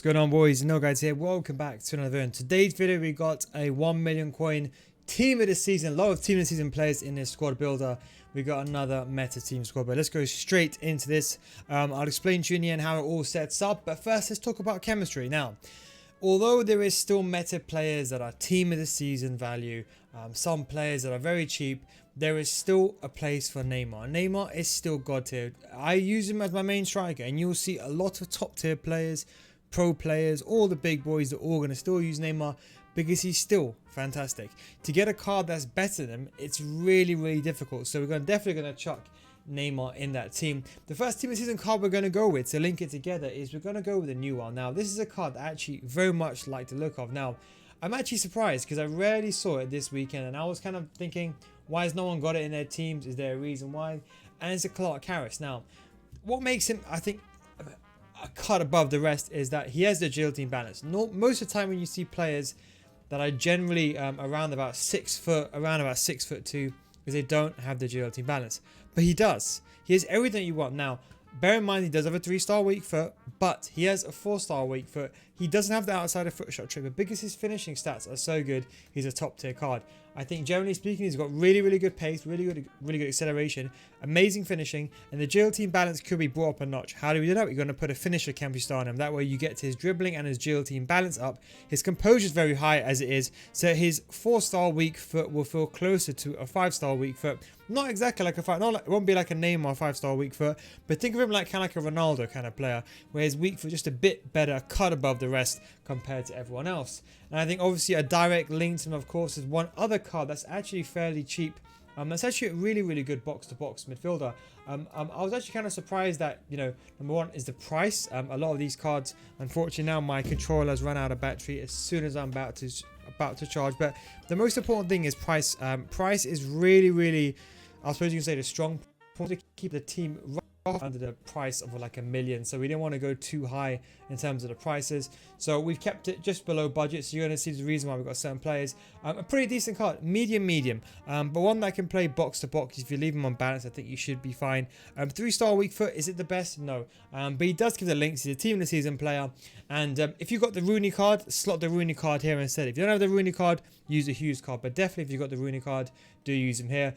going on, boys? NealGuides here. Welcome back to another video. In today's video, we got a 1 million coin team of the season. A lot of team of the season players in this squad builder. We got another meta team squad, but let's go straight into this. I'll explain to you in the end how it all sets up, but first let's talk about chemistry. Now, although there is still meta players that are team of the season value, some players that are very cheap, there is still a place for Neymar. Neymar is still god tier. I use him as my main striker, and you'll see a lot of top tier players, pro players, all the big boys, they're all going to still use Neymar because he's still fantastic. To get a card that's better than him, it's really difficult. So we're definitely going to chuck Neymar in that team. The first team of the season card we're going to go with to link it together is we're going to go with a new one. Now, this is a card that I actually very much like the look of. Now, I'm actually surprised because I rarely saw it this weekend, and I was kind of thinking, why has no one got it in their teams? Is there a reason why? And it's a Clark Harris. Now, what makes him, I think, a cut above the rest is that he has the agility and balance. Most of the time when you see players that are generally around about 6 foot, around about 6'2", because they don't have the agility and balance, but he does. He has everything you want. Now, bear in mind he does have a 3-star weak foot, but he has a 4-star weak foot. He doesn't have the outside of foot shot trick, but because his finishing stats are so good, he's a top tier card. I think generally speaking, he's got really good pace, really good acceleration, amazing finishing, and the agility and balance could be brought up a notch. How do we do that? We're going to put a finisher chemistry star on him. That way you get to his dribbling and his agility and balance up. His composure is very high as it is, so his 4-star weak foot will feel closer to a 5-star weak foot. Not exactly like a 5, not like, it won't be like a Neymar 5-star weak foot, but think of him like kind of like a Ronaldo kind of player, where his weak foot just a bit better, cut above the rest compared to everyone else. And I think obviously a direct link to him, of course, is one other card that's actually fairly cheap. That's actually a really good box-to-box midfielder. I was actually kind of surprised that, you know, number one is the price. A lot of these cards, unfortunately now my controller has run out of battery as soon as I'm about to charge. But the most important thing is price. Price is really, I suppose you can say, the strong point to keep the team right under the price of like $1 million, so we didn't want to go too high in terms of the prices, so we've kept it just below budget. So you're going to see the reason why we've got certain players. A pretty decent card, medium, but one that can play box to box. If you leave him on balance, I think you should be fine. 3-star weak foot, is it the best? No, but he does give the links. He's a team of the season player, and if you got the Rooney card, slot the Rooney card here instead. If you don't have the Rooney card, use the Hughes card, but definitely if you got the Rooney card, do use him here.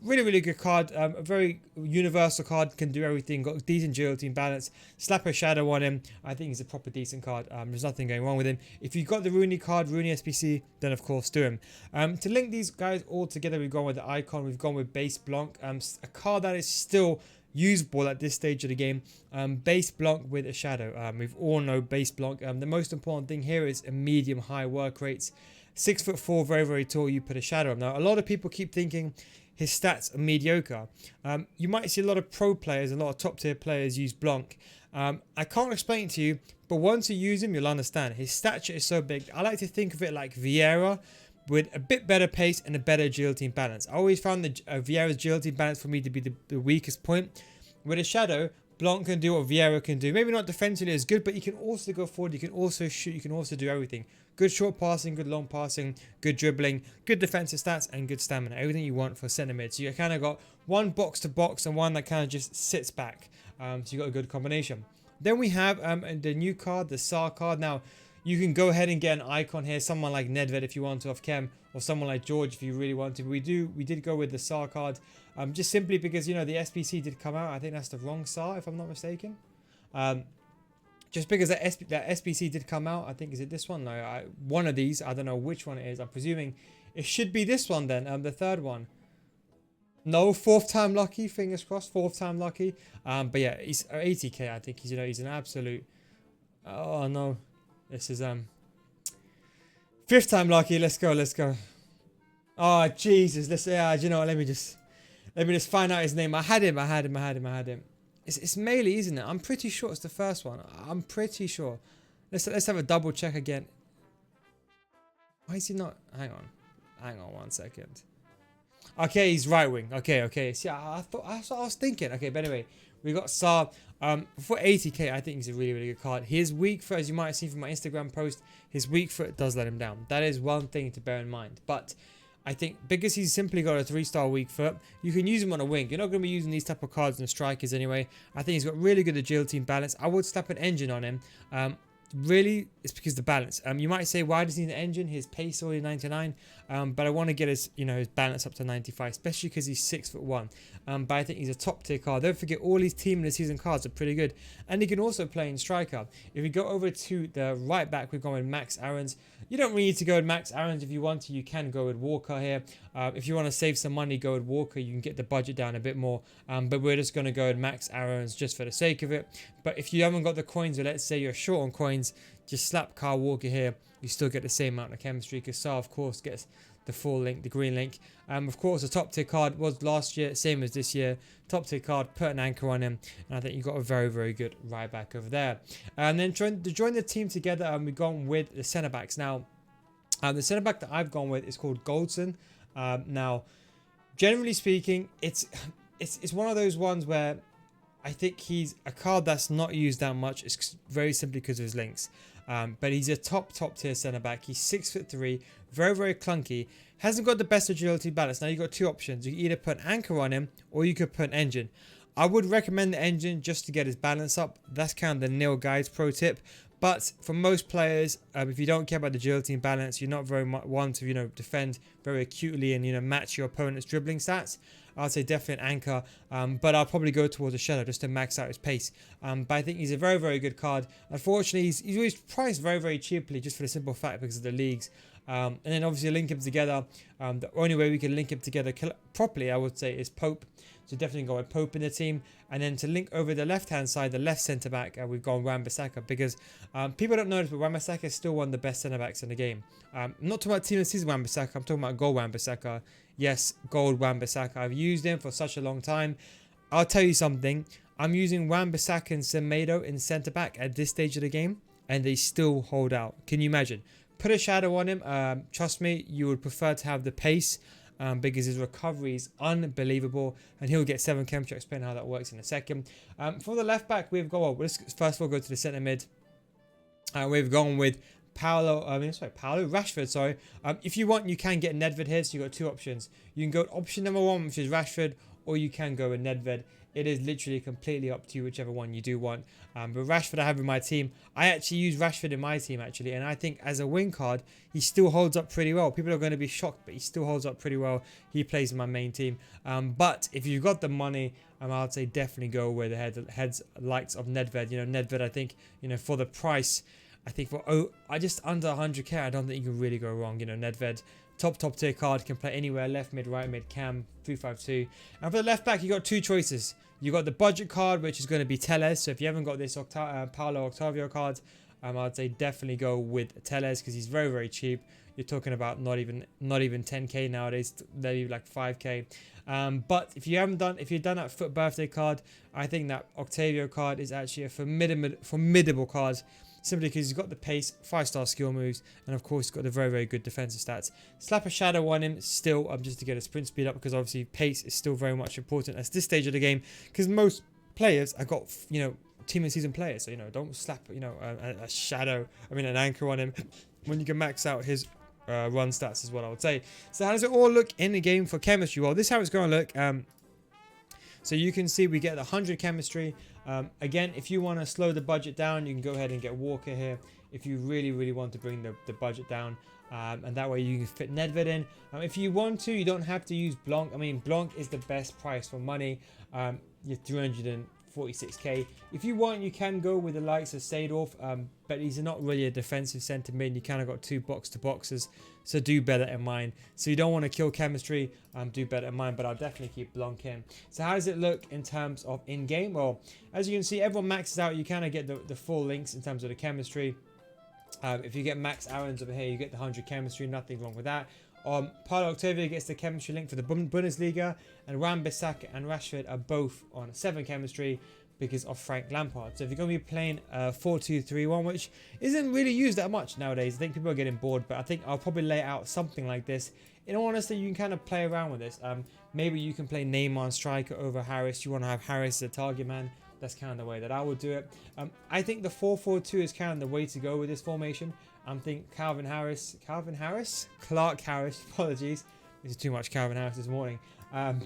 Really good card, a very universal card, can do everything, got decent agility and balance. Slap a shadow on him, I think he's a proper decent card. There's nothing going wrong with him. If you've got the Rooney card, Rooney SPC, then of course do him. To link these guys all together, we've gone with the icon, we've gone with base Blanc, a card that is still usable at this stage of the game. Base Blanc with a shadow. We've all know base Blanc. The most important thing here is a medium high work rates. 6'4", very tall, you put a shadow on. Now, a lot of people keep thinking his stats are mediocre. You might see a lot of pro players, a lot of top tier players use Blanc. I can't explain it to you, but once you use him, you'll understand. His stature is so big. I like to think of it like Vieira, with a bit better pace and a better agility and balance. I always found the Vieira's agility and balance for me to be the weakest point. With a shadow, Blanc can do what Vieira can do. Maybe not defensively as good, but you can also go forward, you can also shoot, you can also do everything. Good short passing, good long passing, good dribbling, good defensive stats, and good stamina. Everything you want for centre mid. So you kind of got one box to box and one that kind of just sits back. So you got a good combination. Then we have the new card, the SAR card. Now, you can go ahead and get an icon here, someone like Nedved if you want to off chem, or someone like George if you really want to. We did go with the SAR card, just simply because, you know, the SPC did come out. I think that's the wrong SAR if I'm not mistaken. Just because that SPC did come out, I think, is it this one? No, one of these, I don't know which one it is. I'm presuming it should be this one then, the third one. No, 4th time lucky, fingers crossed, 4th time lucky. But yeah, he's 80k, I think. He's, you know, he's an absolute, oh no. This is 5th time lucky. Let's go. Oh Jesus, yeah, you know what, let me just find out his name. I had him. It's Melee, isn't it? I'm pretty sure it's the first one. I'm pretty sure. Let's have a double check again. Why is he not? Hang on 1 second. Okay, he's right wing. Okay. See, I was thinking. Okay, but anyway, we got Saar. For 80k, I think he's a really good card. His weak foot, as you might have seen from my Instagram post, his weak foot does let him down. That is one thing to bear in mind. But I think because he's simply got a 3-star weak foot, you can use him on a wing. You're not going to be using these type of cards in strikers anyway. I think he's got really good agility and balance. I would slap an engine on him. really, it's because the balance. You might say, why does he need an engine? His pace already 99. But I want to get his, his balance up to 95, especially because he's 6'1". But I think he's a top tier card. Don't forget, all his team in the season cards are pretty good, and he can also play in striker. If we go over to the right back, we've gone with Max Aarons. You don't really need to go with Max Aarons. If you want to, you can go with Walker here. If you want to save some money, go with Walker. You can get the budget down a bit more. But we're just going to go with Max Aarons just for the sake of it. But if you haven't got the coins, or let's say you're short on coins, just slap Kyle Walker here. You still get the same amount of chemistry, because Saar, of course, gets the full link, the green link. Of course, the top tier card was last year, same as this year. Top tier card, put an anchor on him, and I think you've got a very, very good right back over there. And then to join the team together, we've gone with the centre backs. Now, the centre back that I've gone with is called Goldson. Now, generally speaking, it's one of those ones where I think he's a card that's not used that much. It's very simply because of his links. But he's a top tier centre back. He's 6'3", very, very clunky. Hasn't got the best agility balance. Now you've got two options. You can either put an anchor on him, or you could put an engine. I would recommend the engine just to get his balance up. That's kind of the NealGuides pro tip. But for most players, if you don't care about the agility and balance, you're not very much one to defend very acutely and match your opponent's dribbling stats, I'd say definitely an anchor, but I'll probably go towards a shadow just to max out his pace. But I think he's a very, very good card. Unfortunately, he's always priced very, very cheaply, just for the simple fact because of the leagues. And then obviously link him together. The only way we can link him together properly, I would say, is Pope. So definitely go with Pope in the team. And then to link over the left-hand side, the left centre-back, we've gone Wan-Bissaka, because people don't notice, but Wan-Bissaka is still one of the best centre-backs in the game. I'm not talking about team of the season Wan-Bissaka, I'm talking about gold Wan-Bissaka. Yes, gold Wan-Bissaka. I've used him for such a long time. I'll tell you something. I'm using Wan-Bissaka and Semedo in centre-back at this stage of the game, and they still hold out. Can you imagine? Put a shadow on him. Trust me, you would prefer to have the pace, because his recovery is unbelievable, and he'll get 7 chemistry. I'll explain how that works in a second. For the left back, we've got, let's first of all go to the centre mid. We've gone with Paolo Rashford. If you want, you can get Nedved here. So you've got two options. You can go with option number 1, which is Rashford, or you can go with Nedved. It is literally completely up to you, whichever one you do want. But Rashford I have in my team. I actually use Rashford in my team, actually. And I think as a wing card, he still holds up pretty well. People are going to be shocked, but he still holds up pretty well. He plays in my main team. But if you've got the money, I'd say definitely go with the heads likes of Nedved. Nedved, I think, for the price, I think for just under 100k, I don't think you can really go wrong. Nedved, top tier card, can play anywhere, left mid, right mid, cam, 3-5-2. And for the left back, you got two choices. You got the budget card, which is going to be Telles. So if you haven't got this Paolo Octavio card, I'd say definitely go with Telles, because he's very, very cheap. You're talking about not even 10k nowadays, maybe like 5k. But if you've done that FUT birthday card, I think that Octavio card is actually a formidable card. Simply because he's got the pace, 5-star skill moves, and of course he's got the very, very good defensive stats. Slap a shadow on him still, just to get a sprint speed up, because obviously pace is still very much important at this stage of the game, because most players have got, team and season players. So, don't slap, a shadow, an anchor on him when you can max out his run stats, is what I would say. So how does it all look in the game for chemistry? Well, this is how it's going to look. So you can see we get the 100 chemistry. Again, if you want to slow the budget down, you can go ahead and get Walker here. If you really, really want to bring the budget down. And that way you can fit Nedved in. If you want to, you don't have to use Blanc. Blanc is the best price for money. You're 346k. If you want, you can go with the likes of Seedorf, but he's not really a defensive centre mid. You kind of got 2 box-to-boxes, so do better in mine. So you don't want to kill chemistry, do better in mine, but I'll definitely keep Blanc in. So how does it look in terms of in-game? Well, as you can see, everyone maxes out. You kind of get the full links in terms of the chemistry. If you get Max Aarons over here, you get the 100 chemistry, nothing wrong with that. Paolo Octavio gets the chemistry link for the Bundesliga, and Wan-Bissaka and Rashford are both on 7 chemistry because of Frank Lampard. So if you're going to be playing 4-2-3-1, which isn't really used that much nowadays, I think people are getting bored, but I think I'll probably lay out something like this. In all honesty, you can kind of play around with this. Maybe you can play Neymar on striker over Harris. You want to have Harris as a target man. That's kind of the way that I would do it. I think the 4-4-2 is kind of the way to go with this formation. I'm thinking Clark Harris, apologies. This is too much Calvin Harris this morning.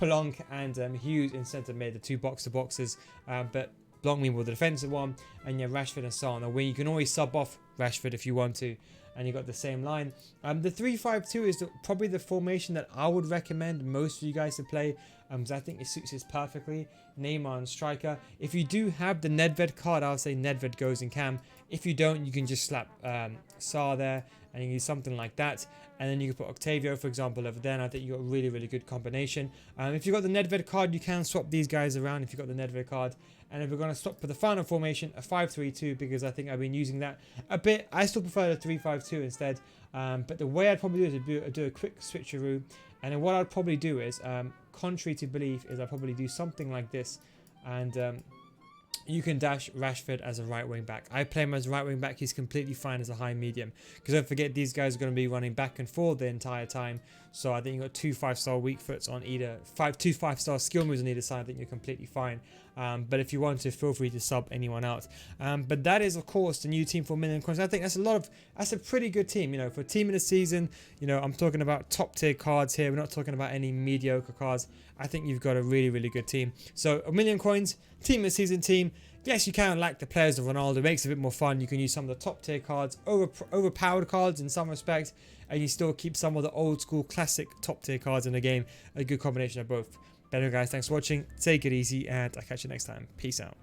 Blanc and Hughes in centre mid, the 2 box-to-boxes. But Longme with the defensive one, and you have Rashford and Salah on the wing. You can always sub off Rashford if you want to, and you got the same line. The 3-5-2 is probably the formation that I would recommend most of you guys to play, because I think it suits us perfectly. Neymar on striker. If you do have the Nedved card, I'll say Nedved goes in cam. If you don't, you can just slap Saar there, and you can use something like that. And then you can put Octavio, for example, over there. And I think you got a really, really good combination. If you've got the Nedved card, you can swap these guys around if you've got the Nedved card. And if we're going to stop for the final formation, a 5-3-2, because I think I've been using that a bit. I still prefer the 3-5-2 instead. But the way I'd probably do it is do a quick switcheroo. And then what I'd probably do is, contrary to belief, is I'd probably do something like this. And you can dash Rashford as a right wing back. I play him as a right wing back. He's completely fine as a high medium. Because don't forget, these guys are going to be running back and forth the entire time. So I think you've got 2 5-star weak foots on either, 2 5-star skill moves on either side. I think you're completely fine. But if you want to, feel free to sub anyone out. But that is, of course, the new team for million coins. I think that's a pretty good team. You know, for team of the season, you know, I'm talking about top tier cards here. We're not talking about any mediocre cards. I think you've got a really, really good team. So a million coins, team of the season team. Yes, you can lack the players of Ronaldo. It makes it a bit more fun. You can use some of the top tier cards, overpowered cards in some respects, and you still keep some of the old school classic top tier cards in the game. A good combination of both. But anyway, guys, thanks for watching. Take it easy, and I'll catch you next time. Peace out.